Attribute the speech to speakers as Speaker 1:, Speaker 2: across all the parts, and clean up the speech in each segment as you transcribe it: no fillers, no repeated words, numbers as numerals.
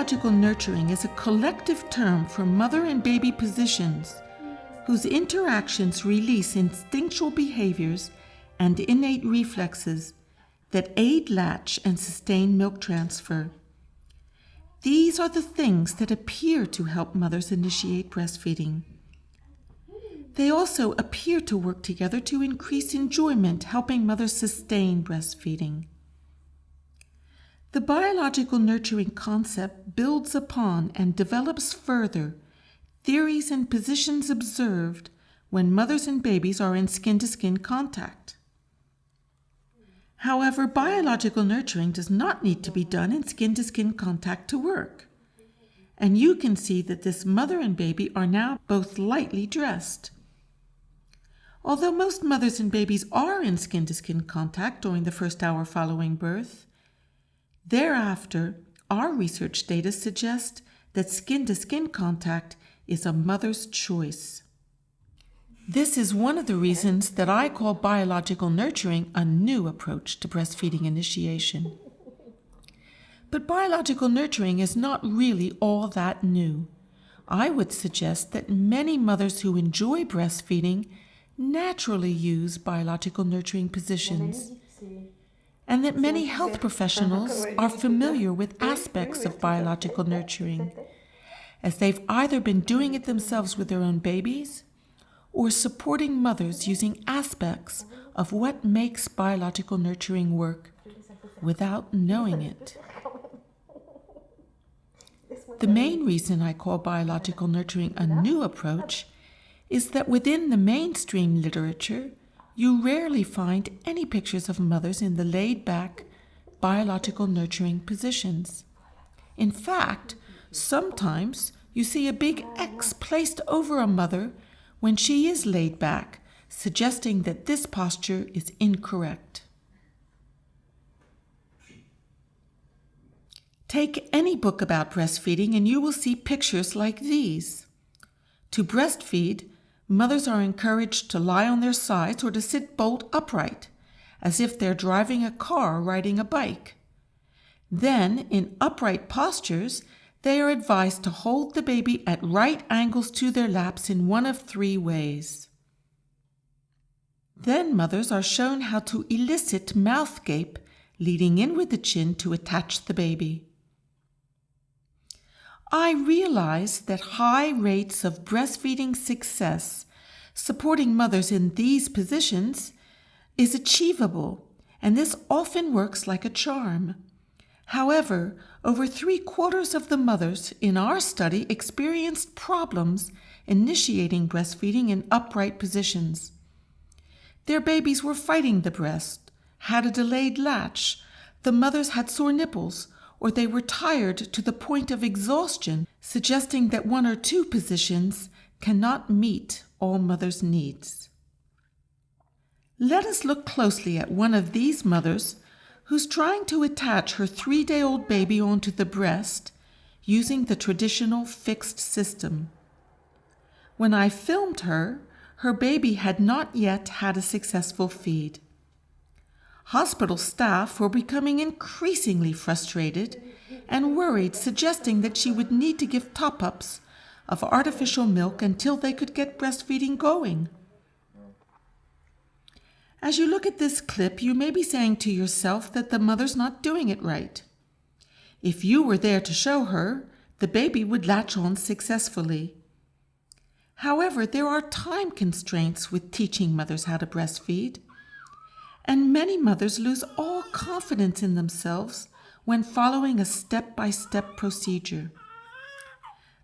Speaker 1: Biological nurturing is a collective term for mother and baby positions whose interactions release instinctual behaviors and innate reflexes that aid latch and sustain milk transfer. These are the things that appear to help mothers initiate breastfeeding. They also appear to work together to increase enjoyment, helping mothers sustain breastfeeding. The biological nurturing concept builds upon and develops further theories and positions observed when mothers and babies are in skin-to-skin contact. However, biological nurturing does not need to be done in skin-to-skin contact to work. And you can see that this mother and baby are now both lightly dressed. Although most mothers and babies are in skin-to-skin contact during the first hour following birth, thereafter, our research data suggests that skin-to-skin contact is a mother's choice. This is one of the reasons that I call biological nurturing a new approach to breastfeeding initiation. But biological nurturing is not really all that new. I would suggest that many mothers who enjoy breastfeeding naturally use biological nurturing positions, and that many health professionals are familiar with aspects of biological nurturing, as they've either been doing it themselves with their own babies or supporting mothers using aspects of what makes biological nurturing work without knowing it. The main reason I call biological nurturing a new approach is that within the mainstream literature, you rarely find any pictures of mothers in the laid-back, biological nurturing positions. In fact, sometimes you see a big X placed over a mother when she is laid back, suggesting that this posture is incorrect. Take any book about breastfeeding and you will see pictures like these. To breastfeed, mothers are encouraged to lie on their sides or to sit bolt upright, as if they're driving a car or riding a bike. Then, in upright postures, they are advised to hold the baby at right angles to their laps in one of three ways. Then mothers are shown how to elicit mouth gape, leading in with the chin to attach the baby. I realize that high rates of breastfeeding success supporting mothers in these positions is achievable, and this often works like a charm. However, over 3/4 of the mothers in our study experienced problems initiating breastfeeding in upright positions. Their babies were fighting the breast, had a delayed latch, the mothers had sore nipples, or they were tired to the point of exhaustion, suggesting that one or two positions cannot meet all mothers' needs. Let us look closely at one of these mothers who's trying to attach her 3-day-old baby onto the breast using the traditional fixed system. When I filmed her, her baby had not yet had a successful feed. Hospital staff were becoming increasingly frustrated and worried, suggesting that she would need to give top-ups of artificial milk until they could get breastfeeding going. As you look at this clip, you may be saying to yourself that the mother's not doing it right. If you were there to show her, the baby would latch on successfully. However, there are time constraints with teaching mothers how to breastfeed, and many mothers lose all confidence in themselves when following a step-by-step procedure.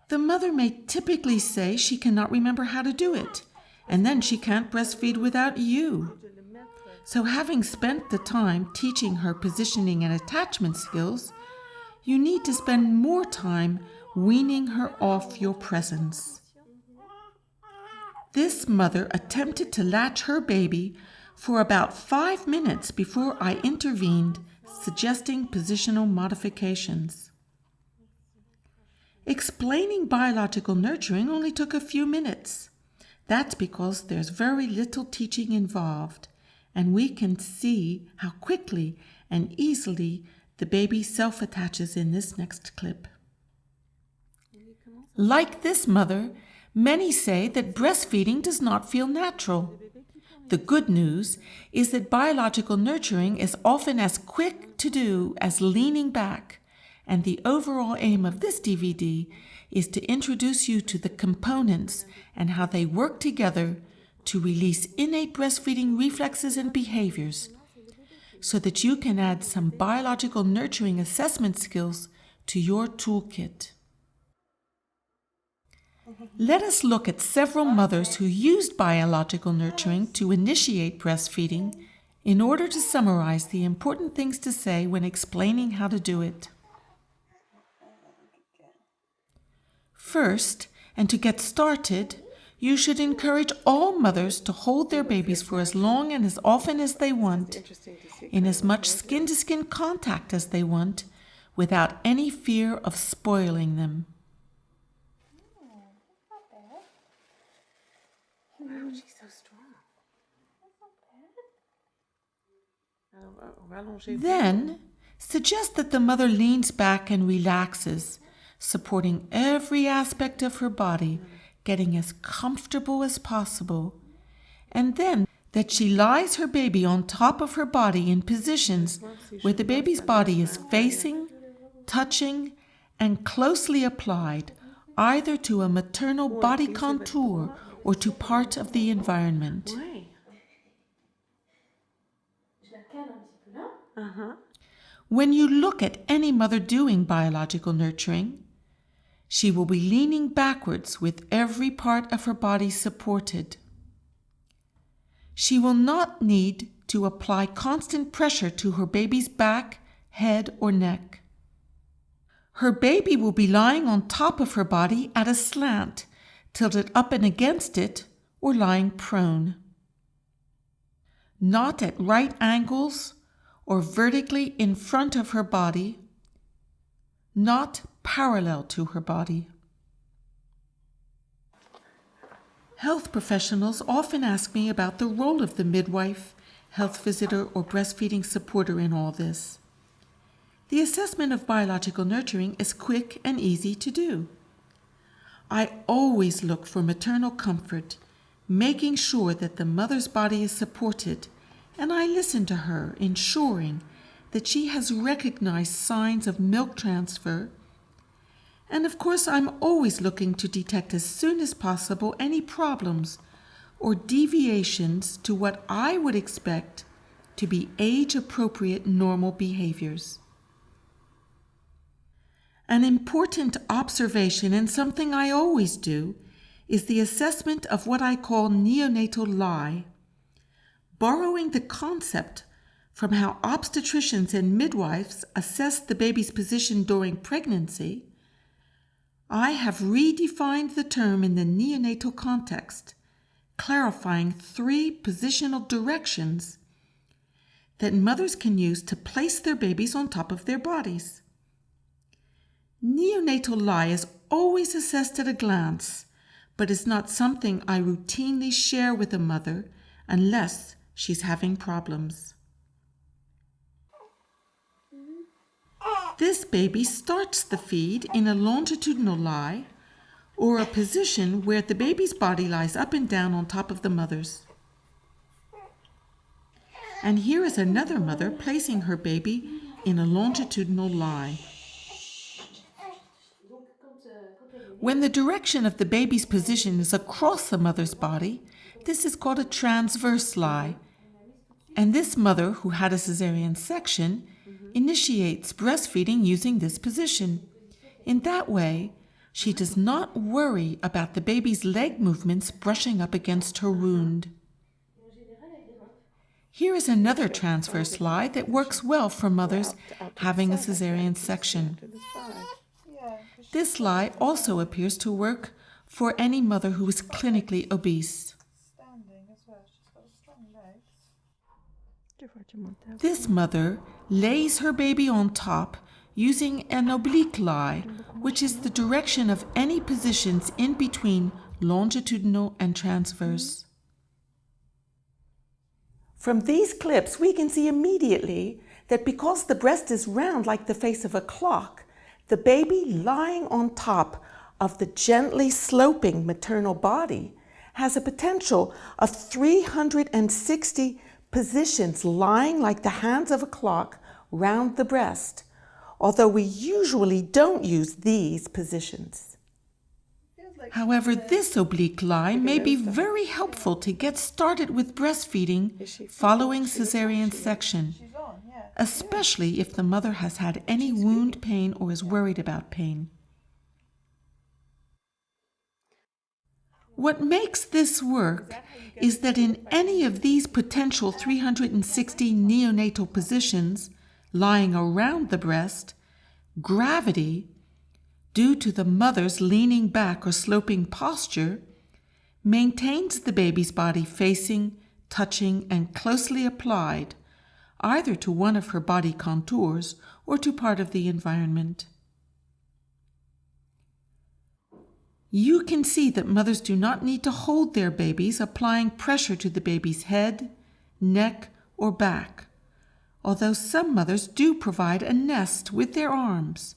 Speaker 1: The mother may typically say she cannot remember how to do it, and then she can't breastfeed without you. So having spent the time teaching her positioning and attachment skills, you need to spend more time weaning her off your presence. This mother attempted to latch her baby for about 5 minutes before I intervened, suggesting positional modifications. Explaining biological nurturing only took a few minutes. That's because there's very little teaching involved, and we can see how quickly and easily the baby self-attaches in this next clip. Like this mother, many say that breastfeeding does not feel natural. The good news is that biological nurturing is often as quick to do as leaning back, and the overall aim of this DVD is to introduce you to the components and how they work together to release innate breastfeeding reflexes and behaviors, so that you can add some biological nurturing assessment skills to your toolkit. Let us look at several mothers who used biological nurturing to initiate breastfeeding in order to summarize the important things to say when explaining how to do it. First, and to get started, you should encourage all mothers to hold their babies for as long and as often as they want, in as much skin-to-skin contact as they want, without any fear of spoiling them.
Speaker 2: Wow, she's so strong.
Speaker 1: Then, suggest that the mother leans back and relaxes, supporting every aspect of her body, getting as comfortable as possible, and then that she lies her baby on top of her body in positions where the baby's body is facing, touching, and closely applied, either to a maternal body contour or to part of the environment. When you look at any mother doing biological nurturing, she will be leaning backwards with every part of her body supported. She will not need to apply constant pressure to her baby's back, head, or neck. Her baby will be lying on top of her body at a slant, tilted up and against it, or lying prone. Not at right angles or vertically in front of her body, not parallel to her body. Health professionals often ask me about the role of the midwife, health visitor, or breastfeeding supporter in all this. The assessment of biological nurturing is quick and easy to do. I always look for maternal comfort, making sure that the mother's body is supported, and I listen to her, ensuring that she has recognized signs of milk transfer. And of course, I'm always looking to detect as soon as possible any problems or deviations to what I would expect to be age-appropriate normal behaviors. An important observation, and something I always do, is the assessment of what I call neonatal lie. Borrowing the concept from how obstetricians and midwives assess the baby's position during pregnancy, I have redefined the term in the neonatal context, clarifying 3 positional directions that mothers can use to place their babies on top of their bodies. Neonatal lie is always assessed at a glance, but is not something I routinely share with a mother unless she's having problems. This baby starts the feed in a longitudinal lie, or a position where the baby's body lies up and down on top of the mother's. And here is another mother placing her baby in a longitudinal lie. When the direction of the baby's position is across the mother's body, this is called a transverse lie. And this mother, who had a cesarean section, initiates breastfeeding using this position. In that way, she does not worry about the baby's leg movements brushing up against her wound. Here is another transverse lie that works well for mothers having a cesarean section. This lie also appears to work for any mother who is clinically obese. This mother lays her baby on top using an oblique lie, which is the direction of any positions in between longitudinal and transverse. From these clips, we can see immediately that because the breast is round like the face of a clock, the baby lying on top of the gently sloping maternal body has a potential of 360 positions lying like the hands of a clock round the breast, although we usually don't use these positions. However, this oblique lie may be very helpful to get started with breastfeeding following cesarean section, especially if the mother has had any wound pain or is worried about pain. What makes this work is that in any of these potential 360 neonatal positions lying around the breast, gravity, due to the mother's leaning back or sloping posture, maintains the baby's body facing, touching, and closely applied, either to one of her body contours or to part of the environment. You can see that mothers do not need to hold their babies, applying pressure to the baby's head, neck, or back, although some mothers do provide a nest with their arms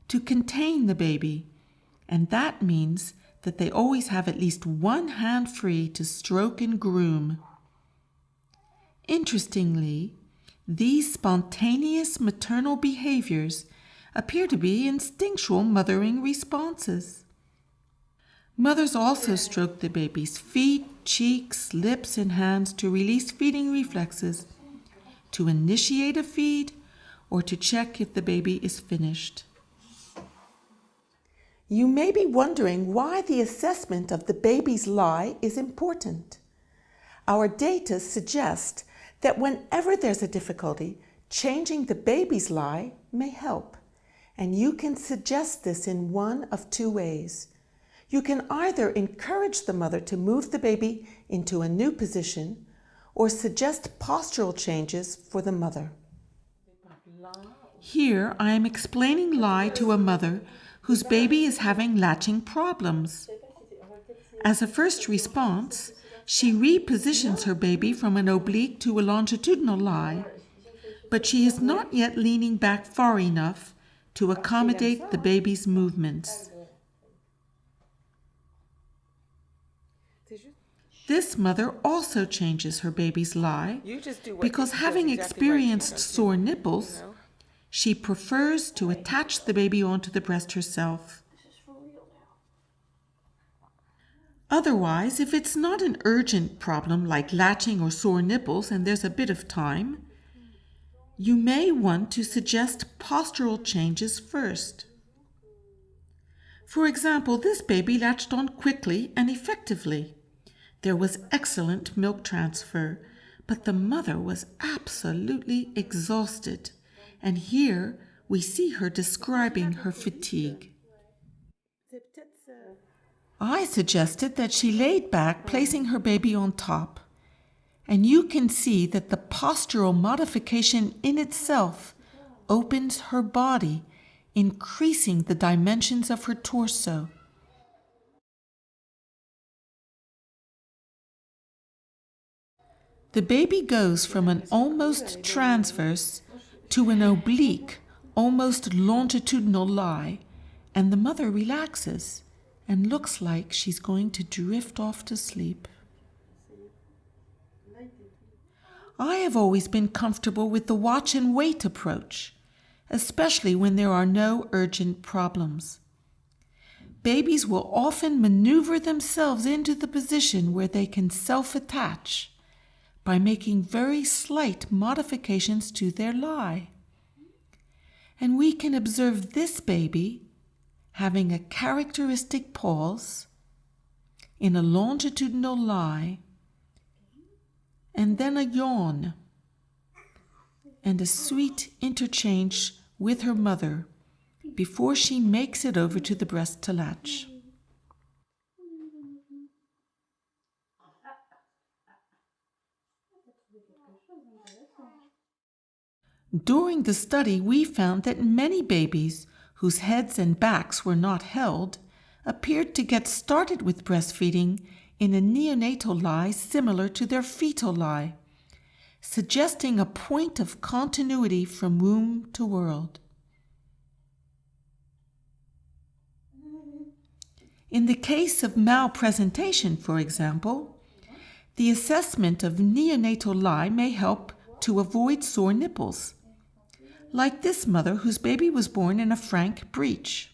Speaker 1: to contain the baby, and that means that they always have at least one hand free to stroke and groom. Interestingly, these spontaneous maternal behaviors appear to be instinctual mothering responses. Mothers also stroke the baby's feet, cheeks, lips, and hands to release feeding reflexes, to initiate a feed, or to check if the baby is finished. You may be wondering why the assessment of the baby's lie is important. Our data suggest that whenever there's a difficulty, changing the baby's lie may help, and you can suggest this in one of two ways. You can either encourage the mother to move the baby into a new position or suggest postural changes for the mother. Here I am explaining lie to a mother whose baby is having latching problems. As a first response, she repositions her baby from an oblique to a longitudinal lie, but she is not yet leaning back far enough to accommodate the baby's movements. This mother also changes her baby's lie because, having experienced sore nipples, she prefers to attach the baby onto the breast herself. Otherwise, if it's not an urgent problem like latching or sore nipples and there's a bit of time, you may want to suggest postural changes first. For example, this baby latched on quickly and effectively. There was excellent milk transfer, but the mother was absolutely exhausted, and here we see her describing her fatigue. I suggested that she laid back, placing her baby on top, and you can see that the postural modification in itself opens her body, increasing the dimensions of her torso. The baby goes from an almost transverse to an oblique, almost longitudinal lie, and the mother relaxes and looks like she's going to drift off to sleep. I have always been comfortable with the watch and wait approach, especially when there are no urgent problems. Babies will often maneuver themselves into the position where they can self-attach by making very slight modifications to their lie. And we can observe this baby having a characteristic pause in a longitudinal lie, and then a yawn, and a sweet interchange with her mother before she makes it over to the breast to latch. During the study, we found that many babies whose heads and backs were not held appeared to get started with breastfeeding in a neonatal lie similar to their fetal lie, suggesting a point of continuity from womb to world. In the case of malpresentation, for example, the assessment of neonatal lie may help to avoid sore nipples, like this mother whose baby was born in a frank breech.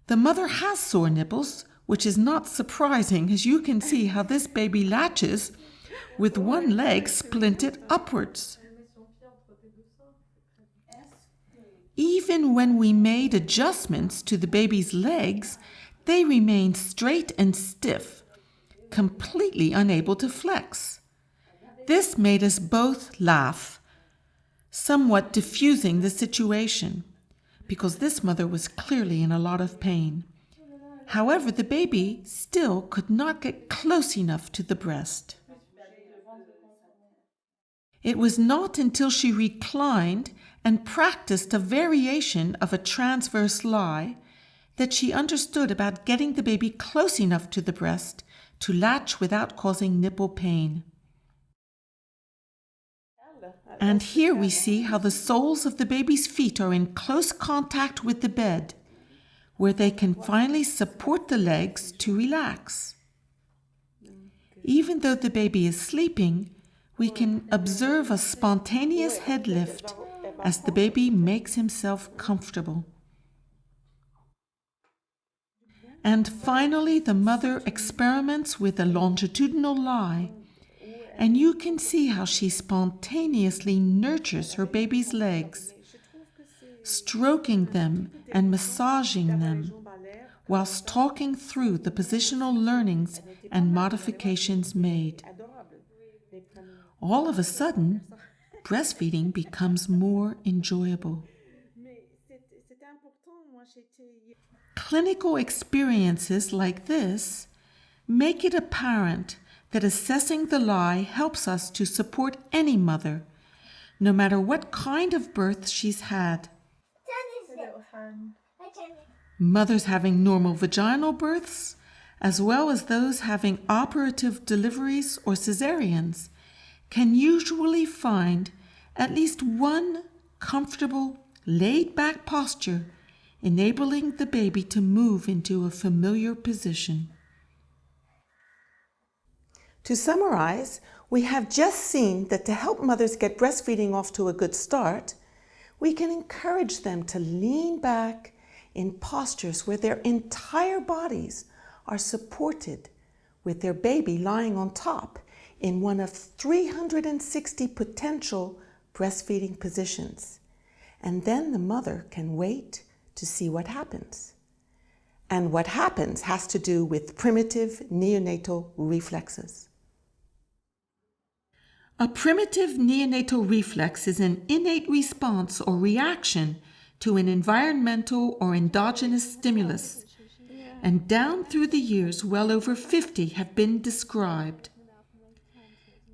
Speaker 1: The mother has sore nipples, which is not surprising, as you can see how this baby latches with one leg splinted upwards. Even when we made adjustments to the baby's legs, they remained straight and stiff, completely unable to flex. This made us both laugh, somewhat diffusing the situation, because this mother was clearly in a lot of pain. However, the baby still could not get close enough to the breast. It was not until she reclined and practiced a variation of a transverse lie that she understood about getting the baby close enough to the breast to latch without causing nipple pain. And here we see how the soles of the baby's feet are in close contact with the bed, where they can finally support the legs to relax. Even though the baby is sleeping, we can observe a spontaneous head lift as the baby makes himself comfortable. And finally, the mother experiments with a longitudinal lie, and you can see how she spontaneously nurtures her baby's legs, stroking them and massaging them, whilst talking through the positional learnings and modifications made. All of a sudden, breastfeeding becomes more enjoyable. Clinical experiences like this make it apparent that assessing the lie helps us to support any mother, no matter what kind of birth she's had. Mothers having normal vaginal births, as well as those having operative deliveries or cesareans, can usually find at least one comfortable, laid-back posture, enabling the baby to move into a familiar position.
Speaker 3: To summarize, we have just seen that to help mothers get breastfeeding off to a good start, we can encourage them to lean back in postures where their entire bodies are supported, with their baby lying on top in one of 360 potential breastfeeding positions. And then the mother can wait to see what happens. And what happens has to do with primitive neonatal reflexes.
Speaker 1: A primitive neonatal reflex is an innate response or reaction to an environmental or endogenous stimulus, and down through the years, well over 50 have been described.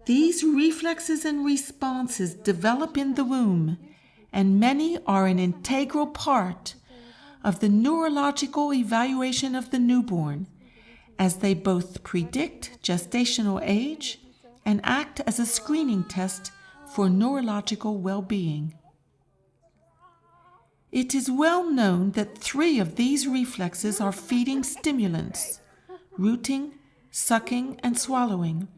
Speaker 1: These reflexes and responses develop in the womb, and many are an integral part of the neurological evaluation of the newborn, as they both predict gestational age and act as a screening test for neurological well-being. It is well known that 3 of these reflexes are feeding stimulants: rooting, sucking, and swallowing.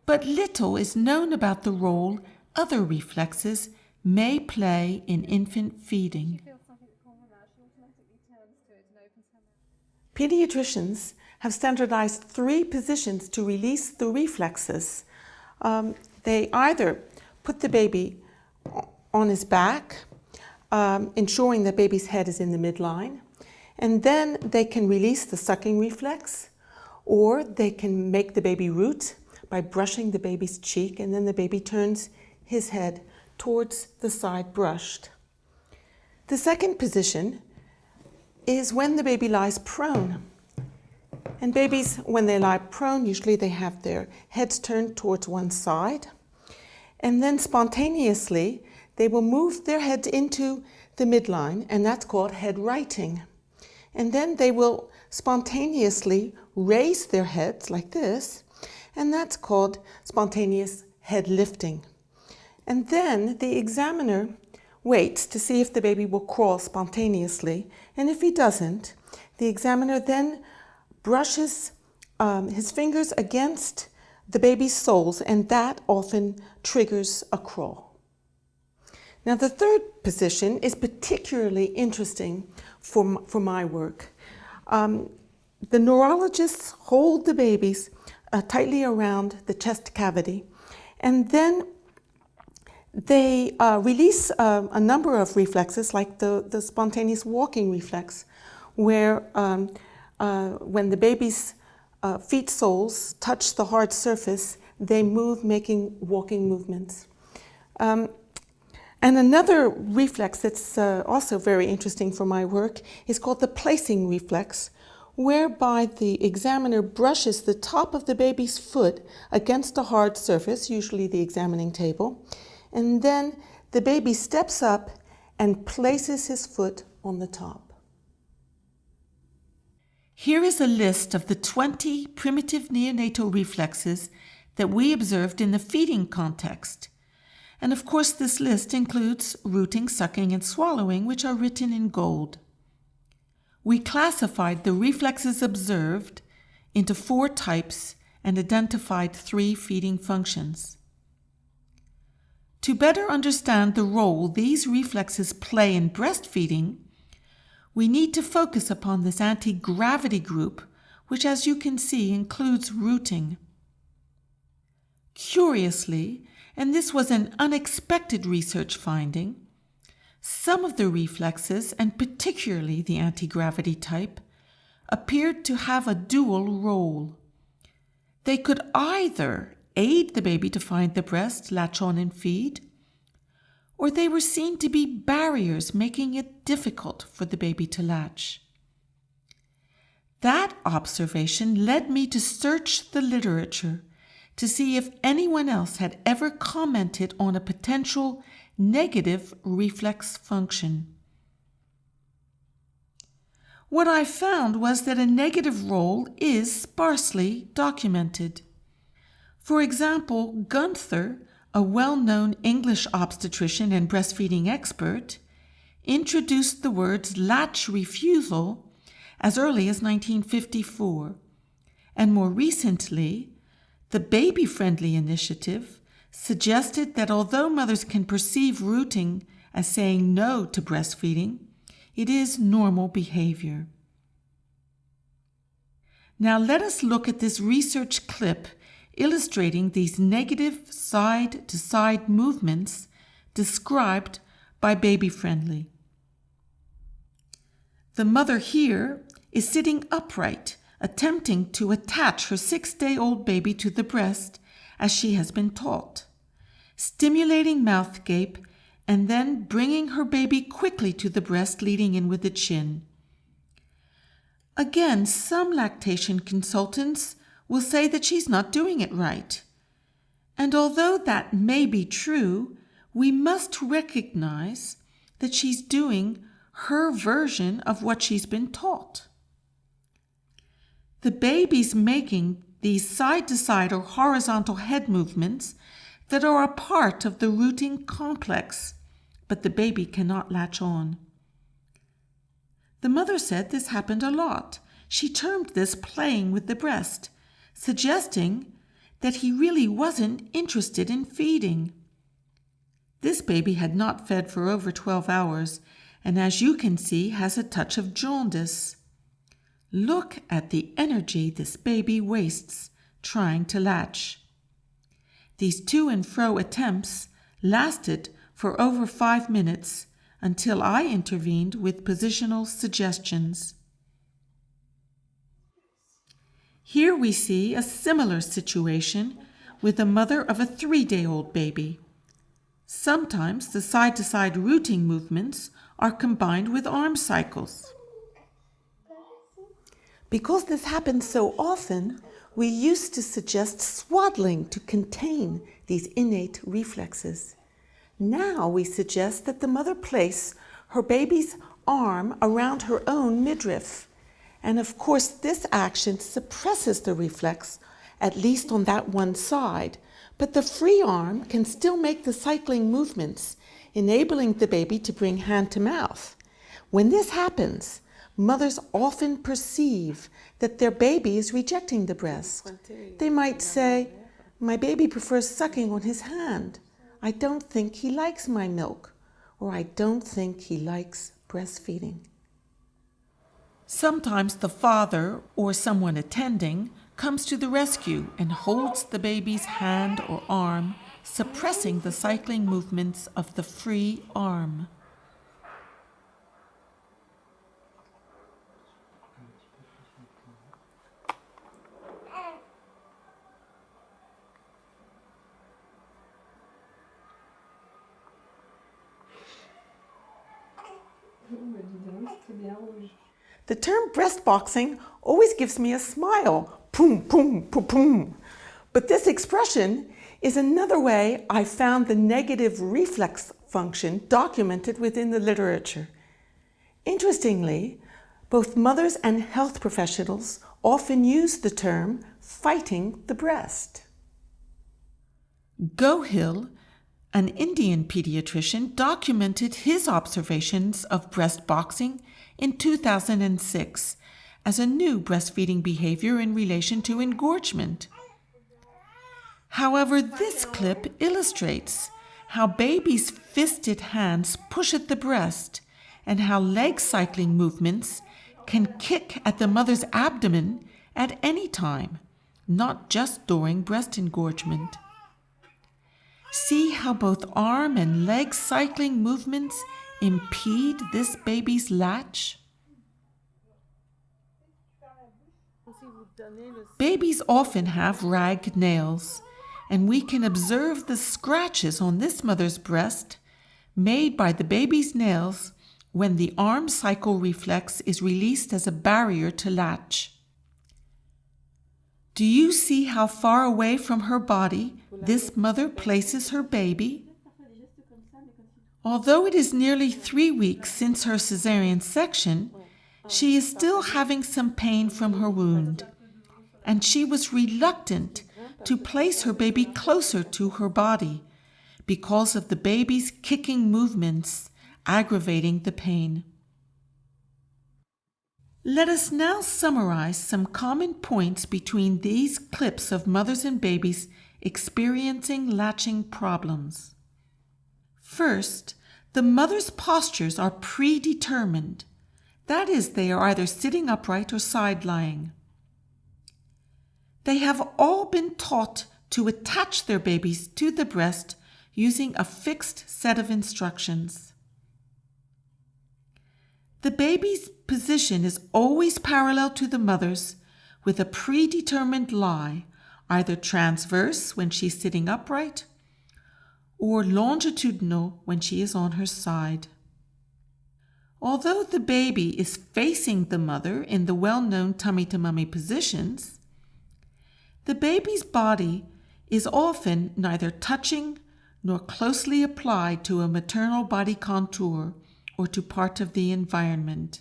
Speaker 1: But little is known about the role other reflexes may play in infant feeding.
Speaker 3: Pediatricians have standardized 3 positions to release the reflexes. They either put the baby on his back, ensuring the baby's head is in the midline, and then they can release the sucking reflex, or they can make the baby root by brushing the baby's cheek, and then the baby turns his head towards the side brushed. The second position is when the baby lies prone. And babies, when they lie prone, usually they have their heads turned towards one side. And then spontaneously, they will move their heads into the midline, and that's called head righting. And then they will spontaneously raise their heads like this, and that's called spontaneous head lifting. And then the examiner waits to see if the baby will crawl spontaneously, and if he doesn't, The examiner then brushes his fingers against the baby's soles, and that often triggers a crawl. Now, the third position is particularly interesting for my work. The neurologists hold the babies tightly around the chest cavity, and then they release a number of reflexes, like the spontaneous walking reflex, where when the baby's feet soles touch the hard surface, they move, making walking movements. And another reflex that's also very interesting for my work is called the placing reflex, whereby the examiner brushes the top of the baby's foot against a hard surface, usually the examining table, and then the baby steps up and places his foot on the top.
Speaker 1: Here is a list of the 20 primitive neonatal reflexes that we observed in the feeding context. And of course, this list includes rooting, sucking, and swallowing, which are written in gold. We classified the reflexes observed into 4 types and identified 3 feeding functions. To better understand the role these reflexes play in breastfeeding, we need to focus upon this anti-gravity group, which, as you can see, includes rooting. Curiously, and this was an unexpected research finding, some of the reflexes, and particularly the anti-gravity type, appeared to have a dual role. They could either aid the baby to find the breast, latch on and feed, or they were seen to be barriers, making it difficult for the baby to latch. That observation led me to search the literature to see if anyone else had ever commented on a potential negative reflex function. What I found was that a negative role is sparsely documented. For example, Gunther, a well-known English obstetrician and breastfeeding expert, introduced the words latch refusal as early as 1954, and more recently, the Baby Friendly Initiative suggested that although mothers can perceive rooting as saying no to breastfeeding, it is normal behavior. Now let us look at this research clip illustrating these negative side-to-side movements described by Baby Friendly. The mother here is sitting upright, attempting to attach her 6-day-old baby to the breast as she has been taught, stimulating mouth gape, and then bringing her baby quickly to the breast, leading in with the chin. Again, some lactation consultants will say that she's not doing it right. And although that may be true, we must recognize that she's doing her version of what she's been taught. The baby's making these side-to-side or horizontal head movements that are a part of the rooting complex, but the baby cannot latch on. The mother said this happened a lot. She termed this playing with the breast, suggesting that he really wasn't interested in feeding. This baby had not fed for over 12 hours, and as you can see, has a touch of jaundice. Look at the energy this baby wastes trying to latch. These to and fro attempts lasted for over 5 minutes until I intervened with positional suggestions. Here we see a similar situation with a mother of a 3-day-old baby. Sometimes the side-to-side rooting movements are combined with arm cycles.
Speaker 3: Because this happens so often, we used to suggest swaddling to contain these innate reflexes. Now we suggest that the mother place her baby's arm around her own midriff. And of course, this action suppresses the reflex, at least on that one side, but the free arm can still make the cycling movements, enabling the baby to bring hand to mouth. When this happens, mothers often perceive that their baby is rejecting the breast. They might say, "My baby prefers sucking on his hand. I don't think he likes my milk," or "I don't think he likes breastfeeding."
Speaker 1: Sometimes the father or someone attending comes to the rescue and holds the baby's hand or arm, suppressing the cycling movements of the free arm.
Speaker 3: The term breast boxing always gives me a smile. Poom, poom, poom, poom. But this expression is another way I found the negative reflex function documented within the literature. Interestingly, both mothers and health professionals often use the term fighting the breast.
Speaker 1: Gohill, an Indian pediatrician, documented his observations of breast boxing in 2006 as a new breastfeeding behavior in relation to engorgement. However, this clip illustrates how babies' fisted hands push at the breast and how leg cycling movements can kick at the mother's abdomen at any time, not just during breast engorgement. See how both arm and leg cycling movements impede this baby's latch? Babies often have ragged nails, and we can observe the scratches on this mother's breast made by the baby's nails when the arm cycle reflex is released as a barrier to latch. Do you see how far away from her body this mother places her baby? Although it is nearly 3 weeks since her cesarean section, she is still having some pain from her wound, and she was reluctant to place her baby closer to her body because of the baby's kicking movements aggravating the pain. Let us now summarize some common points between these clips of mothers and babies experiencing latching problems. First, the mother's postures are predetermined. That is, they are either sitting upright or side-lying. They have all been taught to attach their babies to the breast using a fixed set of instructions. The baby's position is always parallel to the mother's with a predetermined lie, either transverse when she's sitting upright or longitudinal when she is on her side. Although the baby is facing the mother in the well-known tummy-to-mummy positions, the baby's body is often neither touching nor closely applied to a maternal body contour or to part of the environment.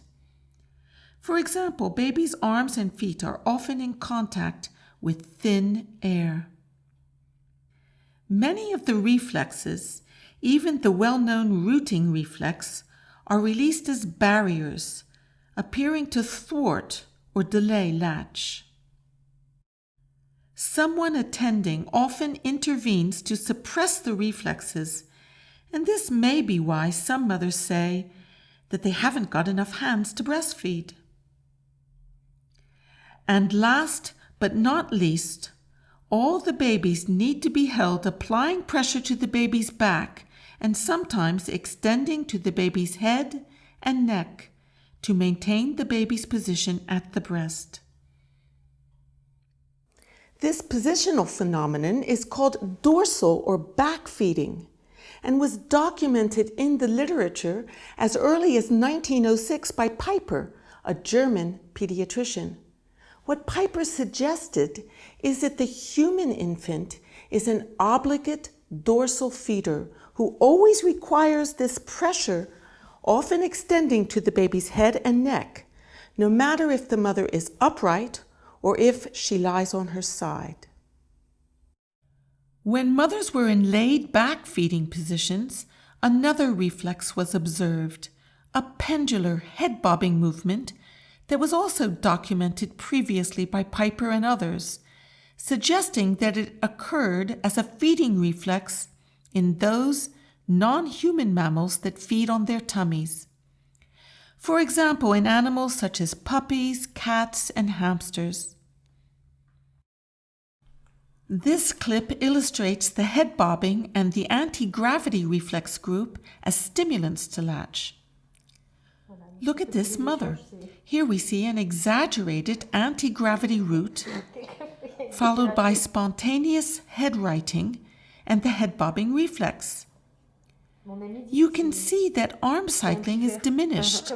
Speaker 1: For example, babies' arms and feet are often in contact with thin air. Many of the reflexes, even the well-known rooting reflex, are released as barriers, appearing to thwart or delay latch. Someone attending often intervenes to suppress the reflexes, and this may be why some mothers say that they haven't got enough hands to breastfeed. And last but not least, all the babies need to be held applying pressure to the baby's back and sometimes extending to the baby's head and neck to maintain the baby's position at the breast.
Speaker 3: This positional phenomenon is called dorsal or back feeding and was documented in the literature as early as 1906 by Piper, a German pediatrician. What Piper suggested is that the human infant is an obligate dorsal feeder who always requires this pressure, often extending to the baby's head and neck, no matter if the mother is upright or if she lies on her side.
Speaker 1: When mothers were in laid-back feeding positions, another reflex was observed, a pendular head-bobbing movement that was also documented previously by Piper and others, suggesting that it occurred as a feeding reflex in those non-human mammals that feed on their tummies. For example, in animals such as puppies, cats, and hamsters. This clip illustrates the head bobbing and the anti-gravity reflex group as stimulants to latch. Look at this mother. Here we see an exaggerated anti-gravity route followed by spontaneous head righting and the head bobbing reflex. You can see that arm cycling is diminished,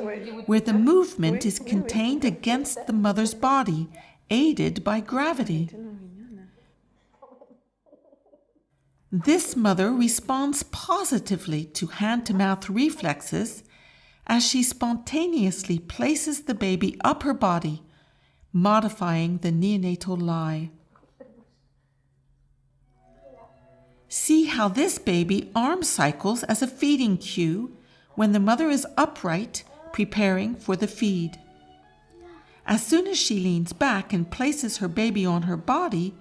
Speaker 1: where the movement is contained against the mother's body, aided by gravity. This mother responds positively to hand-to-mouth reflexes as she spontaneously places the baby up her body, modifying the neonatal lie. See how this baby arm cycles as a feeding cue when the mother is upright, preparing for the feed. As soon as she leans back and places her baby on her body,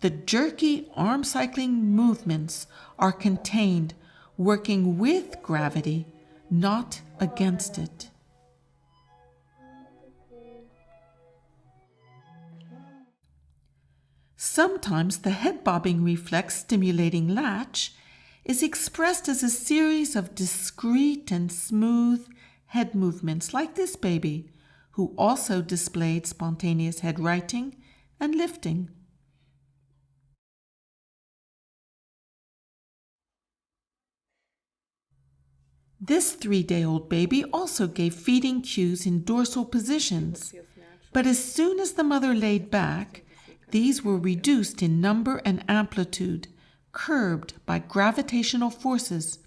Speaker 1: the jerky arm cycling movements are contained, working with gravity, not against it. Sometimes the head bobbing reflex stimulating latch is expressed as a series of discrete and smooth head movements like this baby, who also displayed spontaneous head righting and lifting. This 3-day-old baby also gave feeding cues in dorsal positions, but as soon as the mother laid back, these were reduced in number and amplitude, curbed by gravitational forces,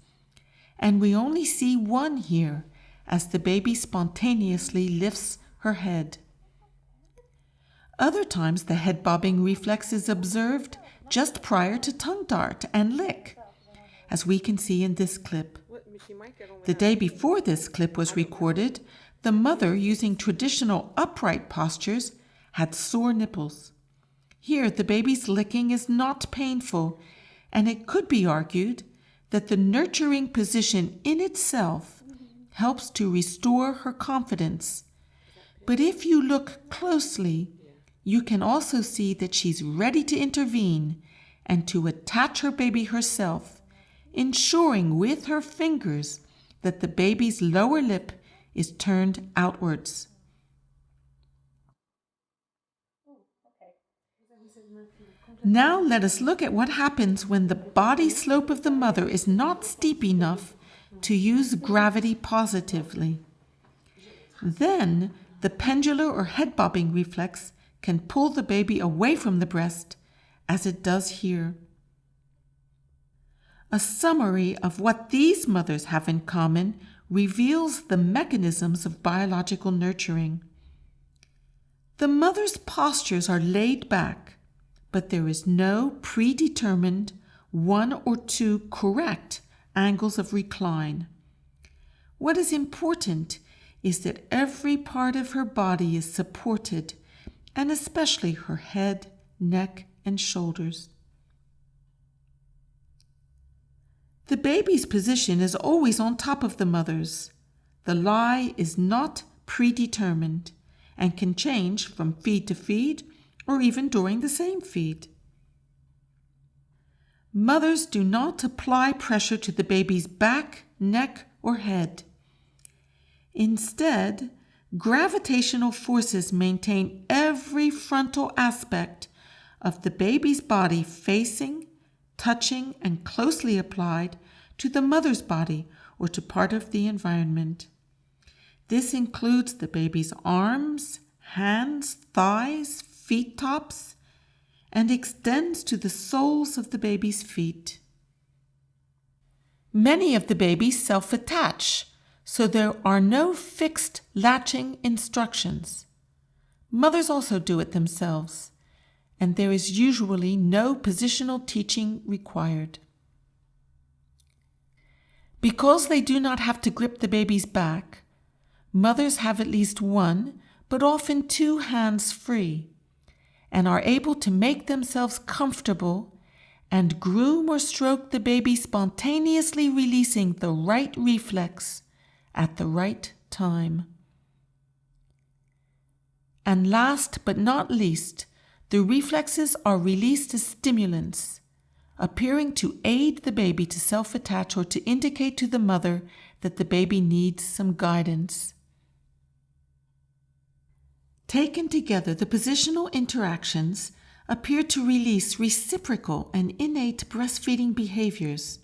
Speaker 1: and we only see one here as the baby spontaneously lifts her head. Other times the head bobbing reflex is observed just prior to tongue dart and lick, as we can see in this clip. The day before this clip was recorded, the mother, using traditional upright postures, had sore nipples. Here, the baby's licking is not painful, and it could be argued that the nurturing position in itself helps to restore her confidence. But if you look closely, you can also see that she's ready to intervene and to attach her baby herself, ensuring with her fingers that the baby's lower lip is turned outwards. Now let us look at what happens when the body slope of the mother is not steep enough to use gravity positively. Then the pendular or head bobbing reflex can pull the baby away from the breast, as it does here. A summary of what these mothers have in common reveals the mechanisms of biological nurturing. The mother's postures are laid back, but there is no predetermined 1 or 2 correct angles of recline. What is important is that every part of her body is supported, and especially her head, neck, and shoulders. The baby's position is always on top of the mother's. The lie is not predetermined and can change from feed to feed or even during the same feed. Mothers do not apply pressure to the baby's back, neck, or head. Instead, gravitational forces maintain every frontal aspect of the baby's body facing, touching, and closely applied to the mother's body or to part of the environment. This includes the baby's arms, hands, thighs, feet tops, and extends to the soles of the baby's feet. Many of the babies self-attach, so there are no fixed latching instructions. Mothers also do it themselves, and there is usually no positional teaching required. Because they do not have to grip the baby's back, mothers have at least one, but often too hands-free, and are able to make themselves comfortable and groom or stroke the baby, spontaneously releasing the right reflex at the right time. And last but not least, the reflexes are released as stimulants, appearing to aid the baby to self-attach or to indicate to the mother that the baby needs some guidance. Taken together, the positional interactions appear to release reciprocal and innate breastfeeding behaviors,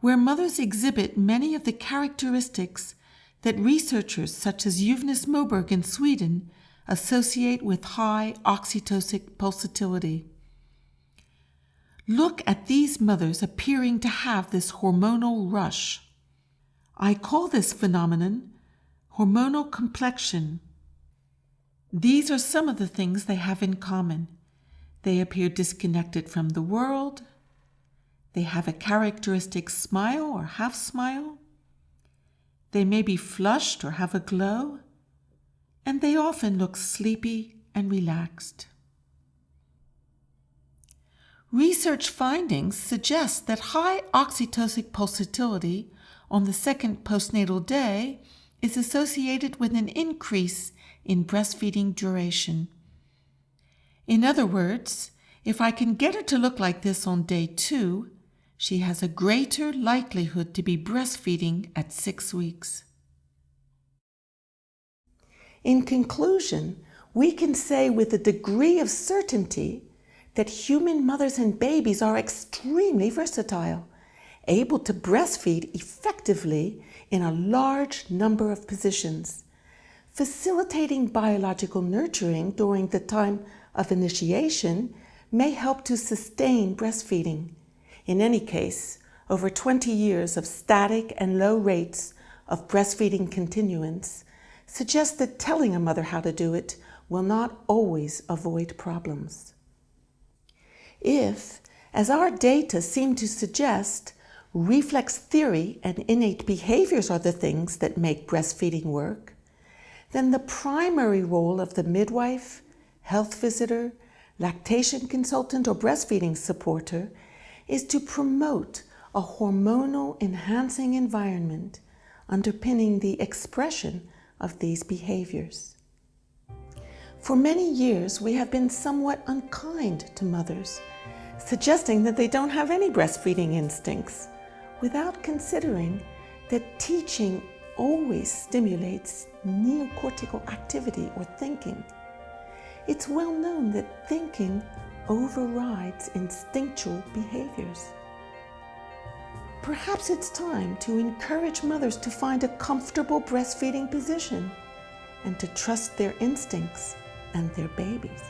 Speaker 1: where mothers exhibit many of the characteristics that researchers such as Jonas Moberg in Sweden associate with high oxytocic pulsatility. Look at these mothers appearing to have this hormonal rush. I call this phenomenon hormonal complexion. These are some of the things they have in common. They appear disconnected from the world. They have a characteristic smile or half smile. They may be flushed or have a glow. And they often look sleepy and relaxed. Research findings suggest that high oxytocic pulsatility on the second postnatal day is associated with an increase in breastfeeding duration. In other words, if I can get her to look like this on day 2, she has a greater likelihood to be breastfeeding at 6 weeks.
Speaker 3: In conclusion, we can say with a degree of certainty that human mothers and babies are extremely versatile, able to breastfeed effectively in a large number of positions. Facilitating biological nurturing during the time of initiation may help to sustain breastfeeding. In any case, over 20 years of static and low rates of breastfeeding continuance suggest that telling a mother how to do it will not always avoid problems. If, as our data seem to suggest, reflex theory and innate behaviors are the things that make breastfeeding work, then the primary role of the midwife, health visitor, lactation consultant, or breastfeeding supporter is to promote a hormonal enhancing environment underpinning the expression of these behaviors. For many years, we have been somewhat unkind to mothers, suggesting that they don't have any breastfeeding instincts, without considering that teaching always stimulates neocortical activity or thinking. It's well known that thinking overrides instinctual behaviors. Perhaps it's time to encourage mothers to find a comfortable breastfeeding position and to trust their instincts and their babies.